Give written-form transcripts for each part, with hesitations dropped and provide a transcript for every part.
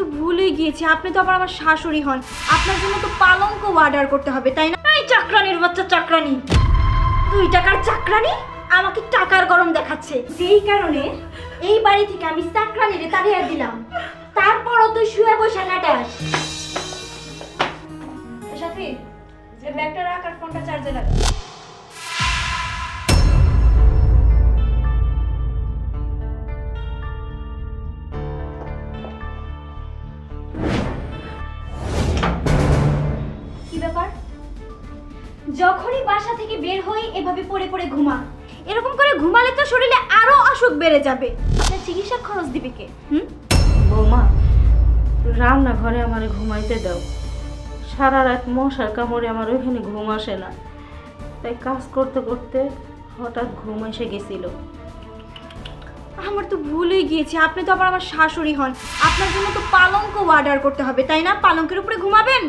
তো ভুলেই গিয়েছি, আপনি তো আবার আমার শাশুড়ি হন, আপনার জন্য তো পালঙ্ক অর্ডার করতে হবে তাই না? এই চাকরানির বাচ্চা চাকরানি, 2 টাকার চাকরানি আমাকে টাকার গরম দেখাচ্ছে, যেই কারণে এই বাড়ি থেকে আমি চাকরানিরে তাড়িয়ে দিলাম। তারপরও তুই শুয়ে বসে নাটাস। সাথী, যে ব্যাগটা রাখ আর ফোনটা চার্জে লাগা। কি ব্যাপার? যখনই বাসা থেকে বের হই এভাবে পড়ে পড়ে ঘুমা। এরকম করে ঘুমালে তো শরীরে আরো অসুখ বেড়ে যাবে। আপনার চিকিৎসার খরচ দিবে কে? বৌমা, রান্নাঘরে আমারে ঘুমাইতে দাও। সারা রাত মশার কামড়ে আমার ওইখানে ঘুম আসে না, তাই কাজ করতে করতে হঠাৎ ঘুম এসে গেছিল। আমার তো ভুলেই গিয়েছি, আপনি তো আবার আমার শাশুড়ি হন, আপনার জন্য তো পালঙ্ক অর্ডার করতে হবে তাই না? পালঙ্কের উপরে ঘুমাবেন?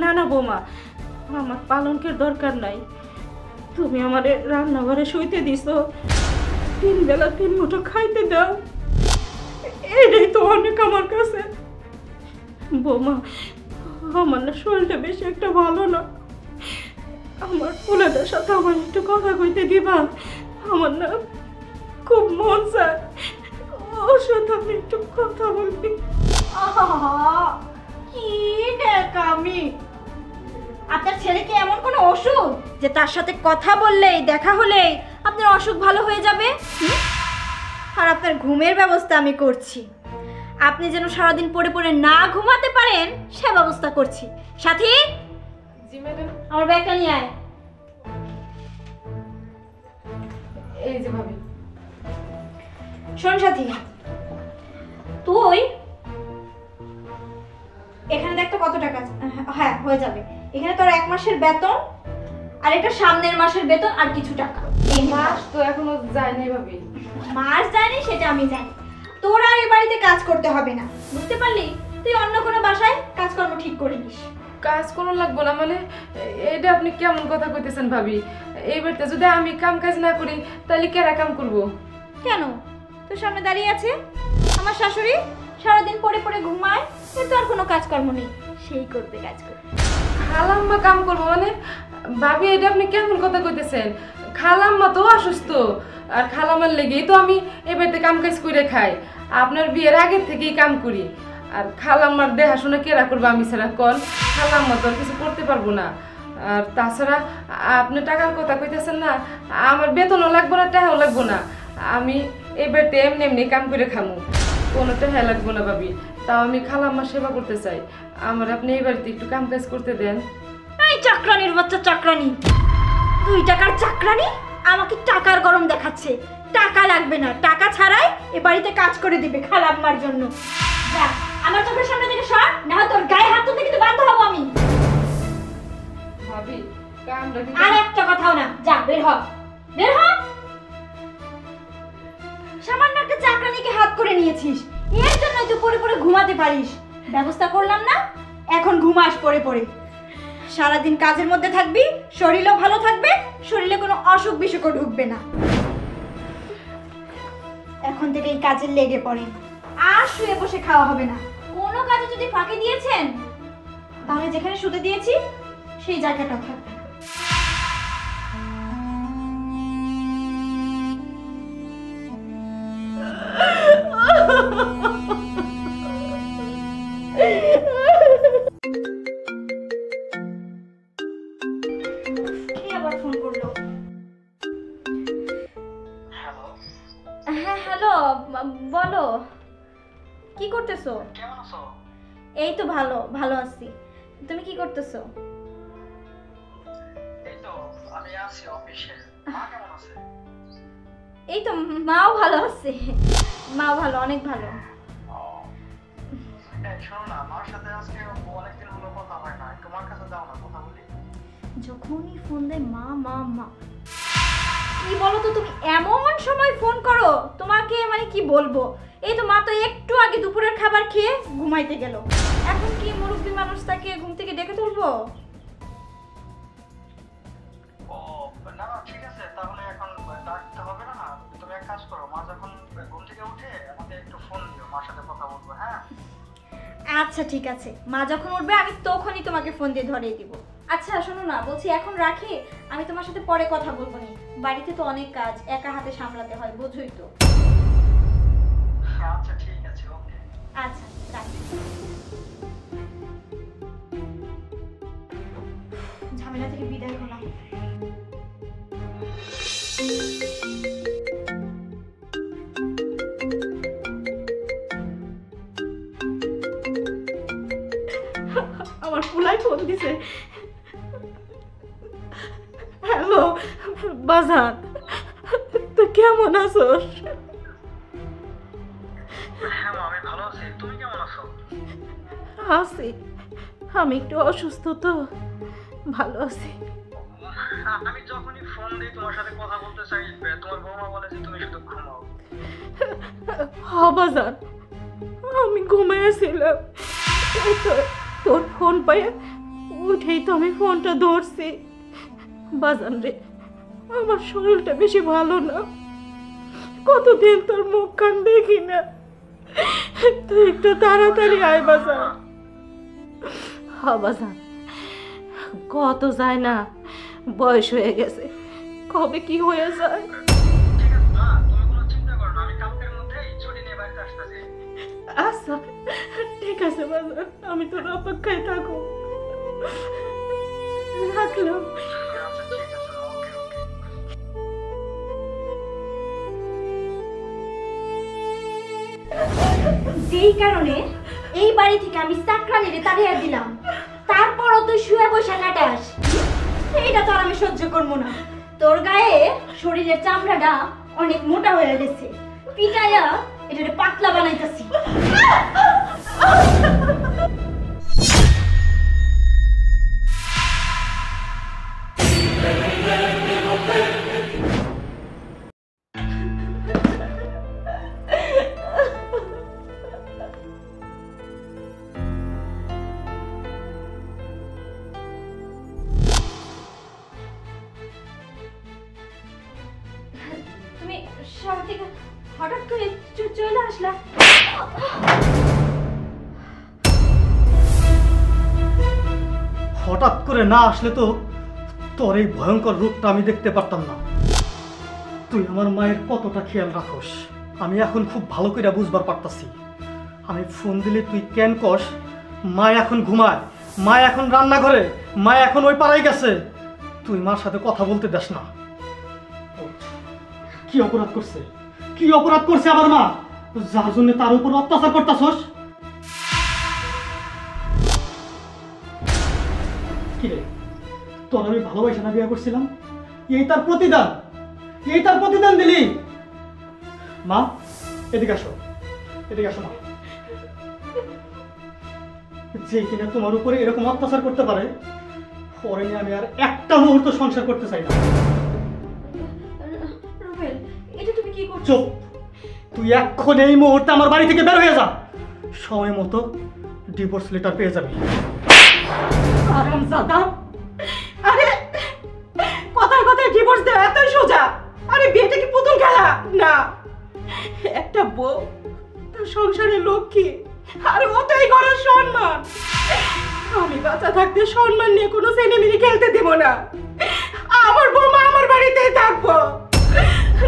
না না বৌমা, আমার পালঙ্কের দরকার নাই। তুমি আমার রান্নাঘরে শুইতে দিছো, 3 বেলা 3 মুঠো খাইতে দাও, এটাই তো অনেক আমার কাছে। বৌমা, আমার না শরীরটা বেশি একটা ভালো না, আমার ফুলাটার সাথে আমার একটু কথা কইতে দিবা? আমার না খুব মন চায় ওর সাথে আমি একটু কথা বলবি। কি আমি আপনার ছেলে কি এমন কোনো ওষুধ যে তার সাথে কথা বললেই দেখা হলেই আপনার অসুখ ভালো হয়ে যাবে? আর আপনার ঘুমের ব্যবস্থা আমি করছি, আপনি যেন সারাদিন পড়ে পড়ে না ঘুমাতে পারেন সে ব্যবস্থা করছি। সাথী, জি ম্যাডাম। আমার ব্যাগটা নিয়ে আয়। এই যে ভাবি। শোন সাথী, তুই এখানে দেখ তো কত টাকা আছে। হ্যাঁ হয়ে যাবে, এখানে তোর 1 মাসের বেতন আর এটা সামনের মাসের বেতন আর কিছু টাকা। এই মাস তো এখনো যায়নি ভাবি। মাস যায়নি সেটা আমি জানি, তোর আর এই বাড়িতে কাজ করতে হবে না, বুঝতে পারলি? তুই অন্য কোনো বাসায় কাজকর্ম ঠিক করে নিস। কাজ কোনো লাগবো না মানে? এটা আপনি কেমন কথা কইতেছেন ভাবি? এই বাড়িতে যদি আমি কাম কাজ না করি তাহলে কেরা কাম করব? কেন? তোর সামনে দাঁড়িয়ে আছে আমার শাশুড়ি, সারাদিন পড়ে পড়ে ঘুমায়, তো আর কোনো কাজকর্ম নেই, সেই করবে কাজ করবে। খালাম্মা কাম করবো মানে? ভাবি এটা আপনি কেমন কথা কইতেছেন? খালাম্মা তো অসুস্থ, আর খালাম্মার লেগেই তো আমি এই বাড়িতে কাম কাজ করে খাই। আপনার বিয়ের আগের থেকেই কাম করি, আর খালাম্মার দেখাশোনা কেরা করবো আমি ছাড়া? কল খালাম্মা তো আর কিছু করতে পারবো না। আর তাছাড়া আপনি টাকার কথা কইতেছেন না, আমার বেতনও লাগবো না, টাকাও লাগবো না, আমি এই বাড়িতে এমনি এমনি কাম করে খামু, কোনো টাকা লাগবো না ভাবি। তাও আমি খালাম্মার সেবা করতে চাই, আমার আপনি এই বাড়িতে একটু কাম কাজ করতে দেন। এই চাকরানির বাচ্চা চাকরানি, 2 টাকার চাকরানি আমাকে টাকার গরম দেখাচ্ছে। টাকা লাগবে না, টাকা ছাড়াই এ বাড়িতে কাজ করে দিবে খালাম্মার জন্য। যা আমার চোখের সামনে থেকে সর, না হয় তোর গায়ে হাত তুলতে কিন্তু বাধ্য হব আমি। ভাবি কামটা কি? আর একটা কথাও না, যা বের হ, বের হ। সামান্য একটা চাকরানিকে হাত করে নিয়েছিস, এর জন্যই তুই পড়ে পড়ে ঘুমাতে পারিস। ব্যবস্থা করলাম না, এখন ঘুমাস পড়ে পড়ে। সারাদিন কাজের মধ্যে থাকবি, শরীরও ভালো থাকবে, শরীরে কোনো অসুখ বিসুখও ঢুকবে না। এখন থেকে এই কাজে লেগে পড়েন, আর শুয়ে বসে খাওয়া হবে না। কোনো কাজে যদি ফাঁকি দিয়েছেন তাহলে যেখানে শুতে দিয়েছি সেই জায়গাটা থাকবে না। আবার ফোন করলো। হ্যাঁ হ্যালো, বলো কি করতেছো? কেমন আছো? এই তো ভালো ভালো আছি, তুমি কি করতেছো? এই তো আমি আছি অফিসে। মা কেমন আছে? এই তো মাও ভালো আছে, মাও ভালো, অনেক ভালো। এই শোনো না, মার সাথে আজকে অনেকদিন হলো কথা হয় না, একটু মার কাছে যাও না, কথা বলি। যখনই ফোন দেয় মা মা মা, কি বলো তো তুমি এমন সময় ফোন করো, তোমাকে মানে কি বলবো। এই তো মা তো একটু আগে দুপুরের খাবার খেয়ে ঘুমাইতে গেল, এখন কি মুরব্বী মানুষ তাকে ঘুম থেকে ডেকে তুলবো? ও না না ঠিক আছে, তাহলে এখন ডাকতে হবে না। তুমি এক কাজ করো, মা যখন ঘুম থেকে উঠে আমাকে একটু ফোন দিও, মার সাথে কথা বলবো। হ্যাঁ আচ্ছা ঠিক আছে, মা যখন উঠবে আমি তখনই তোমাকে ফোন দিয়ে ধরিয়ে দিব। আচ্ছা শোনো না, বলছি এখন রাখি, আমি তোমার সাথে পরে কথা বলবো নি। বাড়িতে তো অনেক কাজ একা হাতে সামলাতে হয়, বোঝোই তো। আচ্ছা ঠিক আছে, ওকে। আচ্ছা রাখি। ঝামেলা থেকে বিদায় হলাম। আমার ফুলাই ফোন দিছে। হ্যালো বাজান, তুই কেমন আছোস? হ্যাঁ মা, আমি ভালো আছি। তুমি কেমন আছো? আছি, আমি একটু অসুস্থ তো, ভালো আছি। আমি যখনই ফোন দিই তোমার সাথে কথা বলতে চাই, তোমার বৌমা বলে যে তুমি শুধু ঘুমাও। হ বাজান, আমি ঘুমাইছিলাম, এই তো তোর ফোন পাইয়া উঠেই তো আমি ফোনটা ধরছি। বাজান রে, আমার শরীরটা বেশি ভালো না, কতদিন তোর মুখ কান দেখি না, তুই একটু তাড়াতাড়ি আয় বাজান। হ বাজান, কত যায় না, বয়স হয়ে গেছে, কবে কি হয়ে যায়। ঠিক আছে মা, তুমি কোনো চিন্তা করো না, আমি কালকের মধ্যেই ছুটি নিয়ে বাড়িতে আসতেছি। আচ্ছা ঠিক আছে বাজান, আমি তোর অপেক্ষায় থাকো, রাখলাম। আচ্ছা ঠিক আছে, ওকে ওকে। যেই কারণে এই বাড়ি থেকে আমি চাকরানিরে তাড়িয়ে দিলাম, তারপরও তুই শুয়ে বসে কাটাস, এইটা তো আর আমি সহ্য করবো না। তোর গায়ে শরীরের চামড়াটা অনেক মোটা হয়ে গেছে, পিটাইয়া এটা পাতলা বানাইতেছি। তুমি শহর থেকে হঠাৎ করে চলে আসলা। হঠাৎ করে না আসলে তো তোর এই ভয়ঙ্কর রূপটা আমি দেখতে পারতাম না। তুই আমার মায়ের কতটা খেয়াল রাখোস আমি এখন খুব ভালো করে বুঝবার পারতাছি। আমি ফোন দিলে তুই কেন কস মা এখন ঘুমায়, মা এখন রান্নাঘরে, মা এখন ওই পাড়ায় গেছে, তুই মার সাথে কথা বলতে দেস না। কি অপরাধ করছে, কি অপরাধ করছে আমার মা, যার জন্য তার উপর অত্যাচার করতাছস? কিরে, তোর আমি ভালোবাসা না বিয়ে করছিলাম, এই তার প্রতিদান, এই তার প্রতিদান দিলি? মা এদিকে আসো, এদিকে আসো মা। যে কিনা তোমার উপরে এরকম অত্যাচার করতে পারে, পরে নিয়ে আমি আর একটা মুহূর্ত সংসার করতে চাই না। রুবেল, এটা তুমি কি করছো? চুপ, তুই এখন এই মুহূর্তে আমার বাড়ি থেকে বের হয়ে যা, সময় মতো ডিভোর্স লেটার পেয়ে যাবি। আরামজাদা, আরে কথায় কথায় ডিভোর্স দেওয়া এতই সোজা? আরে বিয়েটা কি পুতুল খেলা না? একটা বউ তার সংসারের লক্ষ্মী, আর ওটাই ঘরের সম্মান। আমি বাচ্চা থাকতে সম্মান নিয়ে কোনো সিনেমিনি খেলতে দেব না, আমার বৌমা আমার বাড়িতেই থাকবো।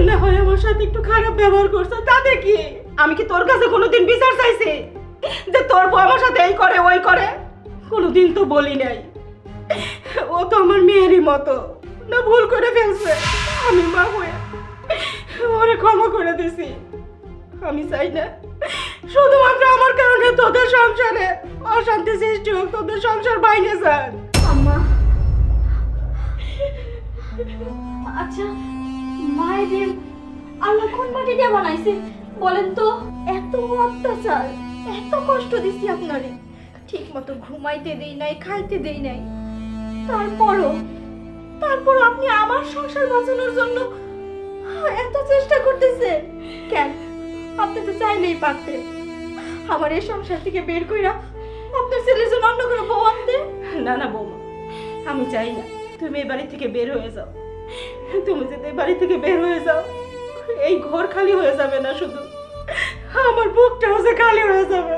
না হয় আমার সাথে একটু খারাপ ব্যবহার করছো, তাতে কি? আমি কি তোর কাছে কোনোদিন বিচার চাইছি যে তোর বউ আমার সাথে এই করে ওই করে? কোনোদিন তো বলি নাই। ও তো আমার মেয়েরই মতো, না ভুল করে ফেলছে, আমি মা হয়ে ওরে ক্ষমা করে দিছি। আমি চাই না শুধুমাত্র আমার কারণে তোদের সংসারে অশান্তি সৃষ্টি হোক, তোদের সংসার বাইরে যান। আম্মা, আচ্ছা মায়েদের আল্লাহ কোন মাটি দিয়ে বানাইছে বলেন তো? এত অত্যাচার, এত কষ্ট দিছি আপনারে, ঠিক মতো ঘুমাইতে দেই নাই, খাইতে দেই নাই, তারপরও আপনি আমার সংসার বাঁচানোর জন্য এত চেষ্টা করতেছেন কেন? আপনি তো চাইলেই পারতেন আমার এই সংসার থেকে বের কইরা আপনার ছেলের জন্য অন্য কোনো বউ আনতে। না না বৌমা, আমি চাই না তুমি এই বাড়ি থেকে বের হয়ে যাও। তুমি যদি এই বাড়ি থেকে বের হয়ে যাও, এই ঘর খালি হয়ে যাবে না, শুধু আমার বুকটাও যে খালি হয়ে যাবে।